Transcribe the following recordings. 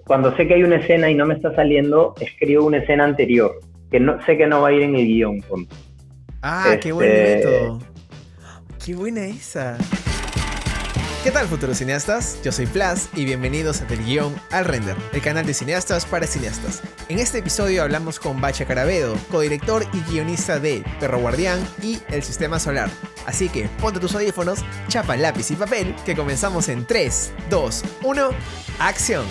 Cuando sé que hay una escena y no me está saliendo, escribo una escena anterior, que no sé que no va a ir en el guión. Punto. Ah, qué buen Este, método. Qué buena esa. ¿Qué tal, futuros cineastas? Yo soy Plas y bienvenidos a Del Guión al Render, el canal de cineastas para cineastas. En este episodio hablamos con Bacha Carabedo, codirector y guionista de Perro Guardián y El Sistema Solar. Así que ponte tus audífonos, chapa lápiz y papel, que comenzamos en 3, 2, 1, ¡acción!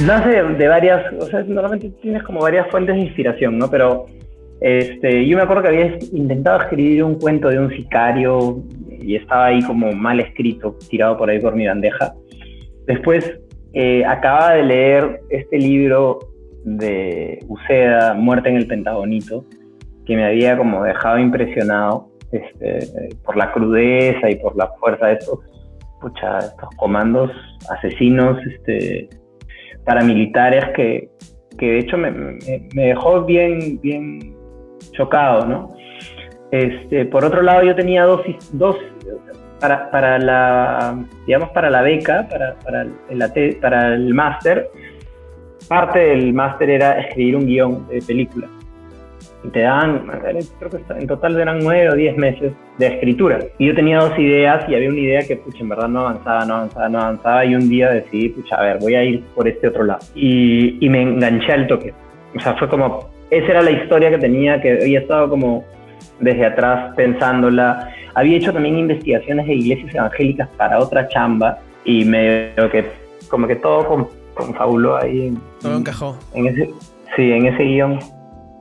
nace de varias, o sea, normalmente tienes como varias fuentes de inspiración, ¿no? Pero yo me acuerdo que había intentado escribir un cuento de un sicario y estaba ahí como mal escrito, tirado por ahí por mi bandeja. Después acababa de leer este libro de Uceda, Muerte en el Pentagonito, que me había como dejado impresionado por la crudeza y por la fuerza de estos comandos asesinos paramilitares que de hecho me dejó bien chocado, ¿no? Por otro lado, yo tenía dos para la, digamos, para la beca, para el máster. Parte del máster era escribir un guión de película. Y te dan, creo que en total eran 9 o 10 meses de escritura. Y yo tenía dos ideas y había una idea que, en verdad no avanzaba. Y un día decidí, a ver, voy a ir por este otro lado. Y me enganché al toque. O sea, fue como, esa era la historia que tenía, que había estado como desde atrás pensándola. Había hecho también investigaciones de iglesias evangélicas para otra chamba y medio que como que todo confabuló ahí. Todo encajó. En ese guión.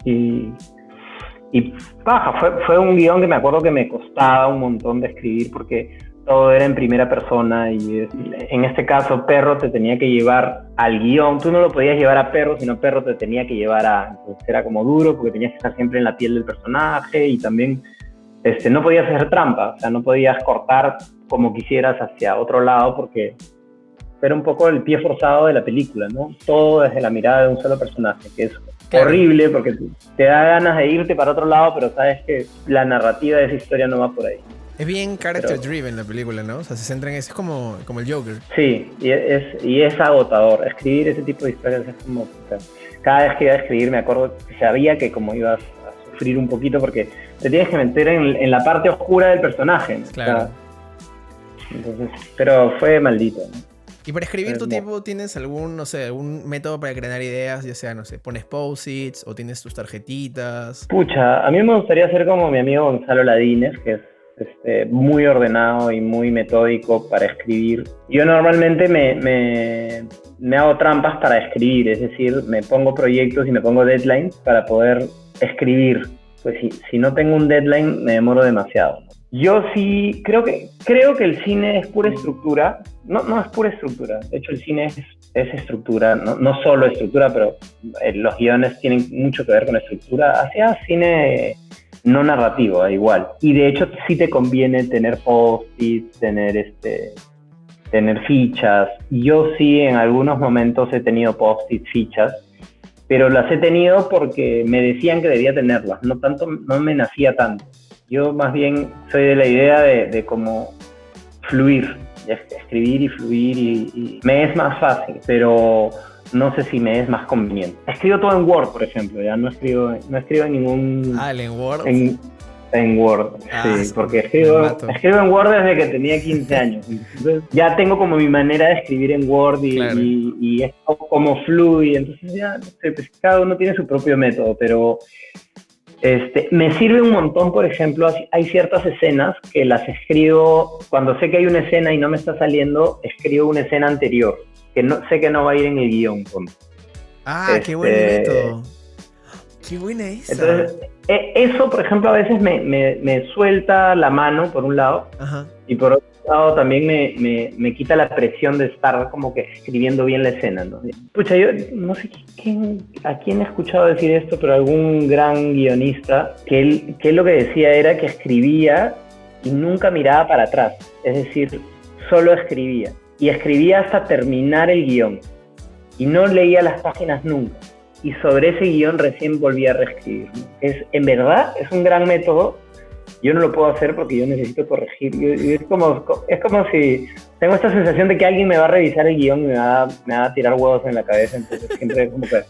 Y paja, fue un guión que me acuerdo que me costaba un montón de escribir porque todo era en primera persona y en este caso Perro te tenía que llevar al guión. Tú no lo podías llevar a Perro, sino Perro te tenía que llevar entonces era como duro porque tenías que estar siempre en la piel del personaje y también no podías hacer trampa, o sea, no podías cortar como quisieras hacia otro lado porque era un poco el pie forzado de la película, ¿no? Todo desde la mirada de un solo personaje, que es claro, horrible porque te da ganas de irte para otro lado, pero sabes que la narrativa de esa historia no va por ahí. Es bien character driven la película, ¿no? O sea, se centra en eso, es como el Joker. Sí, y es agotador. Escribir ese tipo de historias es como... O sea, cada vez que iba a escribir me acuerdo que sabía que como ibas a sufrir un poquito porque te tienes que meter en la parte oscura del personaje, ¿no? Claro. O sea, entonces, pero fue maldito, ¿no? Y para escribir tu tiempo, ¿tienes algún método para crear ideas? Ya sea, no sé, pones post-its o tienes tus tarjetitas. A mí me gustaría ser como mi amigo Gonzalo Ladines, que es muy ordenado y muy metódico para escribir. Yo normalmente me hago trampas para escribir, es decir, me pongo proyectos y me pongo deadlines para poder escribir. Pues si no tengo un deadline, me demoro demasiado. Yo sí creo que el cine es pura estructura. No es pura estructura. De hecho, el cine es estructura, no solo estructura, pero los guiones tienen mucho que ver con estructura. Hacia cine no narrativo, igual. Y de hecho, sí te conviene tener post-its, tener fichas. Yo sí, en algunos momentos he tenido post-its, fichas, pero las he tenido porque me decían que debía tenerlas. No me nacía tanto. Yo más bien soy de la idea de cómo fluir, de escribir y fluir y me es más fácil, pero no sé si me es más conveniente. Escribo todo en Word, por ejemplo, ya no escribo en ningún... ¿en Word? En Word, sí, porque escribo en Word desde que tenía 15 años. Entonces ya tengo como mi manera de escribir en Word claro, y es como fluye, entonces ya, no sé, pues cada uno tiene su propio método, pero... me sirve un montón, por ejemplo, hay ciertas escenas que las escribo, cuando sé que hay una escena y no me está saliendo, escribo una escena anterior, que sé que no va a ir en el guión. Qué buen método. Qué buena esa. Entonces, eso, por ejemplo, a veces me suelta la mano, por un lado, ajá, y por otro lado también me quita la presión de estar como que escribiendo bien la escena, ¿no? Yo no sé a quién he escuchado decir esto, pero algún gran guionista, que él lo que decía era que escribía y nunca miraba para atrás, es decir, solo escribía, y escribía hasta terminar el guión, y no leía las páginas nunca. y sobre ese guión recién volví a reescribir, ¿no? En verdad, es un gran método. Yo no lo puedo hacer porque yo necesito corregir. Es como si tengo esta sensación de que alguien me va a revisar el guión y me va a tirar huevos en la cabeza. Entonces siempre como que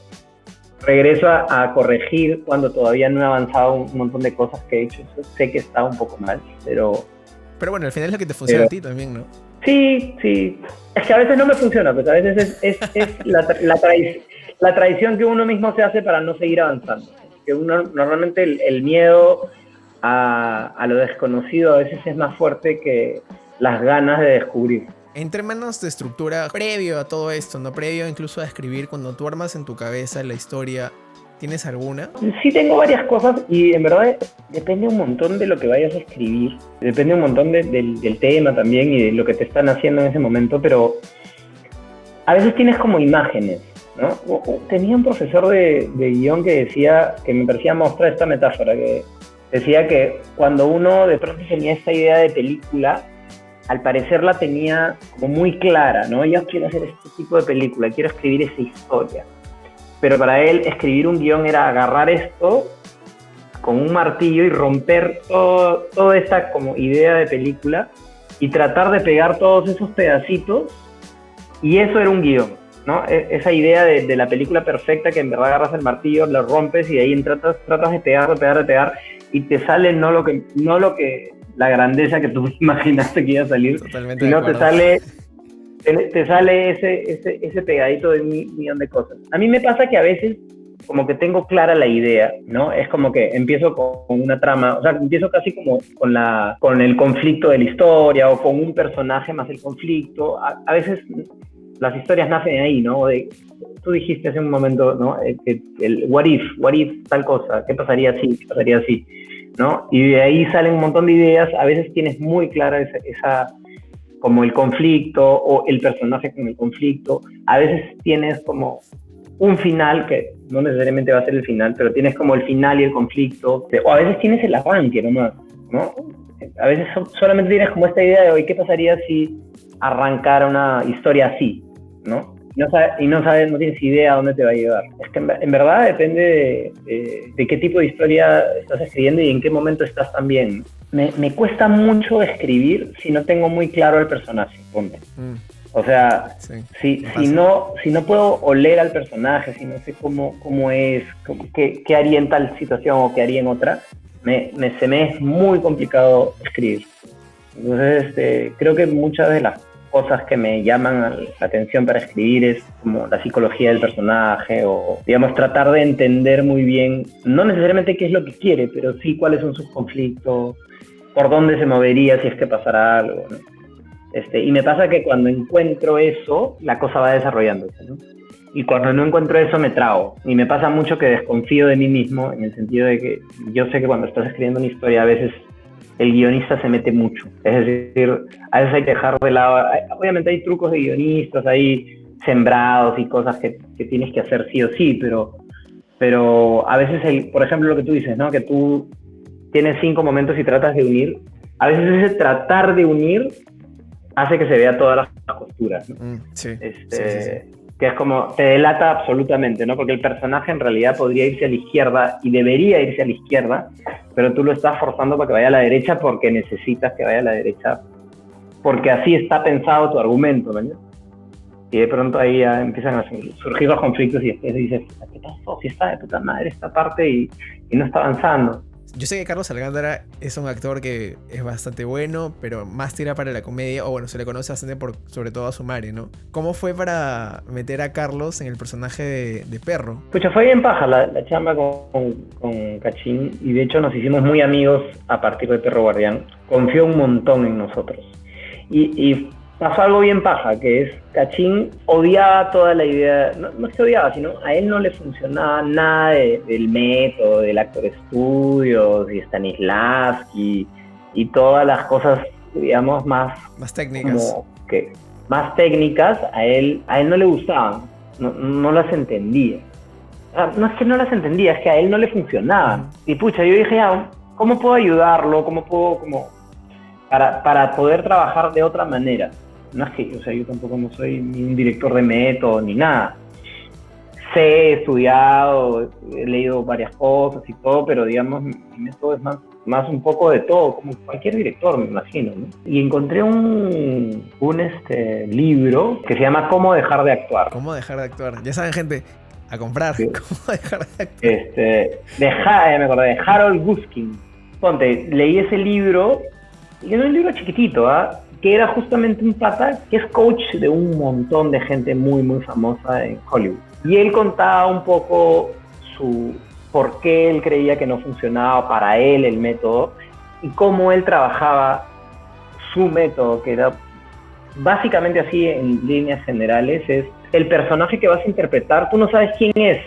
regreso a corregir cuando todavía no he avanzado un montón de cosas que he hecho. Sé que está un poco mal, pero bueno, al final es lo que te funciona a ti también, ¿no? Sí. Es que a veces no me funciona, pues a veces es la traición que uno mismo se hace para no seguir avanzando. Que uno normalmente el miedo a lo desconocido a veces es más fuerte que las ganas de descubrir. En términos de estructura, previo a todo esto, ¿no? Previo incluso a escribir, cuando tú armas en tu cabeza la historia, ¿tienes alguna? Sí, tengo varias cosas y en verdad depende un montón de lo que vayas a escribir. Depende un montón del tema también y de lo que te están haciendo en ese momento, pero a veces tienes como imágenes, ¿no? Tenía un profesor de guión que decía, que me parecía mostrar esta metáfora, que decía que cuando uno de pronto tenía esta idea de película, al parecer la tenía como muy clara, ¿no? Yo quiero hacer este tipo de película, quiero escribir esa historia. Pero para él escribir un guión era agarrar esto con un martillo y romper toda esta como idea de película y tratar de pegar todos esos pedacitos, y eso era un guión, ¿no? Esa idea de la película perfecta, que en verdad agarras el martillo, lo rompes y de ahí tratas de pegar y te sale no lo que la grandeza que tú imaginaste que iba a salir, totalmente, sino te sale ese pegadito de un millón de cosas. A mí me pasa que a veces como que tengo clara la idea, ¿no? Es como que empiezo con una trama, o sea, empiezo casi como con el conflicto de la historia o con un personaje más el conflicto. A veces las historias nacen ahí, ¿no? Tú dijiste hace un momento, ¿no? El what if tal cosa, ¿qué pasaría si, ¿no? Y de ahí salen un montón de ideas. A veces tienes muy clara esa como el conflicto o el personaje con el conflicto. A veces tienes como un final que no necesariamente va a ser el final, pero tienes como el final y el conflicto, o a veces tienes el arranque nomás, ¿no? A veces solamente tienes como esta idea de hoy, ¿qué pasaría si arrancara una historia así, ¿no? No tienes idea a dónde te va a llevar. Es que en verdad depende de qué tipo de historia estás escribiendo y en qué momento estás también. Me cuesta mucho escribir si no tengo muy claro el personaje, ponte. O sea, sí, si no puedo oler al personaje, si no sé cómo es, qué haría en tal situación o qué haría en otra, se me es muy complicado escribir. Entonces, creo que muchas de las cosas que me llaman la atención para escribir es como la psicología del personaje o, digamos, tratar de entender muy bien, no necesariamente qué es lo que quiere, pero sí cuáles son sus conflictos, por dónde se movería si es que pasara algo, ¿no? Y me pasa que cuando encuentro eso, la cosa va desarrollándose, ¿no? Y cuando no encuentro eso, me trago. Y me pasa mucho que desconfío de mí mismo, en el sentido de que yo sé que cuando estás escribiendo una historia, a veces el guionista se mete mucho. Es decir, a veces hay que dejar de lado. Obviamente hay trucos de guionistas, hay sembrados y cosas que tienes que hacer sí o sí, pero a veces, por ejemplo, lo que tú dices, ¿no? Que tú tienes 5 momentos y tratas de unir. A veces ese tratar de unir hace que se vea todas las costuras, ¿no? Sí. Que es como, te delata absolutamente, ¿no? Porque el personaje en realidad podría irse a la izquierda y debería irse a la izquierda, pero tú lo estás forzando para que vaya a la derecha porque necesitas que vaya a la derecha, porque así está pensado tu argumento, ¿no? Y de pronto ahí ya empiezan a surgir los conflictos y después dices, ¿qué pasó? Si está de puta madre esta parte y no está avanzando. Yo sé que Carlos Algándara es un actor que es bastante bueno, pero más tira para la comedia, o bueno, se le conoce bastante sobre todo a su madre, ¿no? ¿Cómo fue para meter a Carlos en el personaje de Perro? Pucha, fue bien paja la chamba con Cachín, y de hecho nos hicimos muy amigos a partir de Perro Guardián. Confió un montón en nosotros. Y pasó algo bien paja, que es Cachín odiaba toda la idea, no es que odiaba, sino a él no le funcionaba nada del método, del Actor Studios y Stanislavski y todas las cosas, digamos, más técnicas. Como que más técnicas, a él no le gustaban, no las entendía. O sea, no es que no las entendía, es que a él no le funcionaban. Y pucha, yo dije, ¿cómo puedo ayudarlo? ¿Cómo puedo para poder trabajar de otra manera? No es que, o sea, yo tampoco no soy ni un director de método ni nada. he estudiado, he leído varias cosas y todo, pero digamos, mi método es más un poco de todo, como cualquier director, me imagino, ¿no? Y encontré un libro que se llama ¿Cómo dejar de actuar? ¿Cómo dejar de actuar? Ya saben, gente, a comprar. Sí. ¿Cómo dejar de actuar? Me acordé, de Harold Guskin. Ponte, leí ese libro, y era un libro chiquitito, ¿ah? Que era justamente un pata que es coach de un montón de gente muy, muy famosa en Hollywood. Y él contaba un poco por qué él creía que no funcionaba para él el método y cómo él trabajaba su método, que era básicamente así en líneas generales, es el personaje que vas a interpretar, tú no sabes quién es,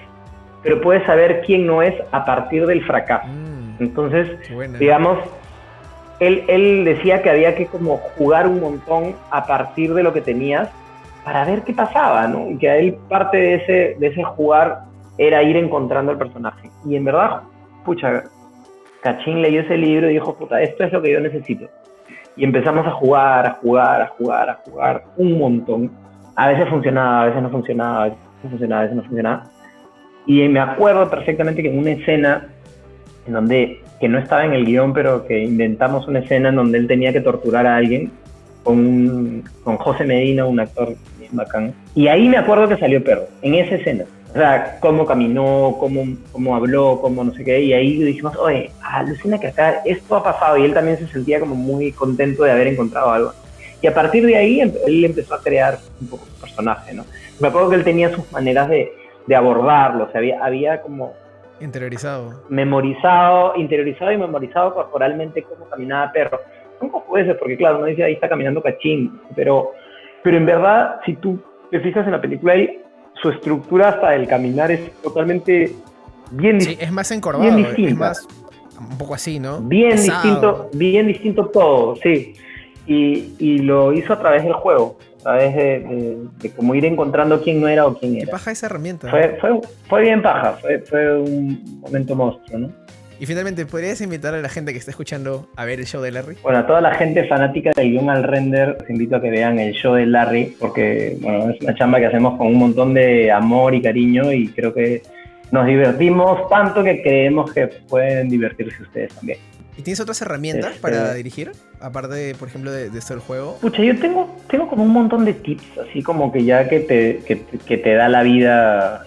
pero puedes saber quién no es a partir del fracaso. Entonces, digamos, él decía que había que como jugar un montón a partir de lo que tenías para ver qué pasaba, ¿no? Y que a él parte de ese jugar era ir encontrando el personaje. Y en verdad, pucha, Cachín leyó ese libro y dijo, puta, esto es lo que yo necesito. Y empezamos a jugar un montón. A veces funcionaba, a veces no funcionaba, a veces funcionaba, a veces no funcionaba. Y me acuerdo perfectamente que en una escena en donde, que no estaba en el guión, pero que inventamos una escena en donde él tenía que torturar a alguien con José Medina, un actor bien bacán. Y ahí me acuerdo que salió perro, en esa escena. O sea, cómo caminó, cómo habló, cómo no sé qué. Y ahí dijimos, oye, alucina que acá esto ha pasado. Y él también se sentía como muy contento de haber encontrado algo. Y a partir de ahí, él empezó a crear un poco su personaje, ¿no? Me acuerdo que él tenía sus maneras de abordarlo. O sea, había como interiorizado y memorizado corporalmente cómo caminaba perro. Son cojudeces, porque claro, uno dice ahí está caminando Cachín, pero en verdad, si tú te fijas en la película, su estructura hasta el caminar es totalmente bien distinta. Sí, es más encorvado, es más un poco así, ¿no? Bien distinto todo, sí. Y lo hizo a través del juego, a través de cómo ir encontrando quién no era o quién era. ¿Qué paja esa herramienta? Fue bien paja, fue un momento monstruo, ¿no? Y finalmente, ¿podrías invitar a la gente que está escuchando a ver el show de Larry? Bueno, a toda la gente fanática del guión al render, los invito a que vean el show de Larry, porque bueno, es una chamba que hacemos con un montón de amor y cariño y creo que nos divertimos tanto que creemos que pueden divertirse ustedes también. ¿Y tienes otras herramientas para dirigir? Aparte, por ejemplo, de esto del juego. Pucha, yo tengo como un montón de tips, así como que ya que te da la vida,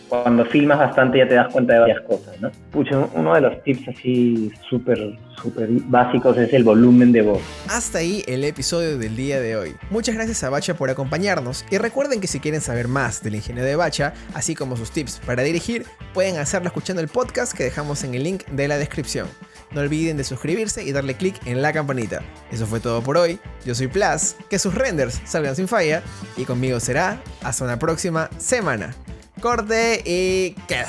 cuando filmas bastante ya te das cuenta de varias cosas, ¿no? Pucha, uno de los tips así súper básicos es el volumen de voz. Hasta ahí el episodio del día de hoy. Muchas gracias a Bacha por acompañarnos y recuerden que si quieren saber más del ingenio de Bacha, así como sus tips para dirigir, pueden hacerlo escuchando el podcast que dejamos en el link de la descripción. No olviden de suscribirse y darle click en la campanita. Eso fue todo por hoy. Yo soy Plas, que sus renders salgan sin falla y conmigo será hasta una próxima semana. Corte y queda.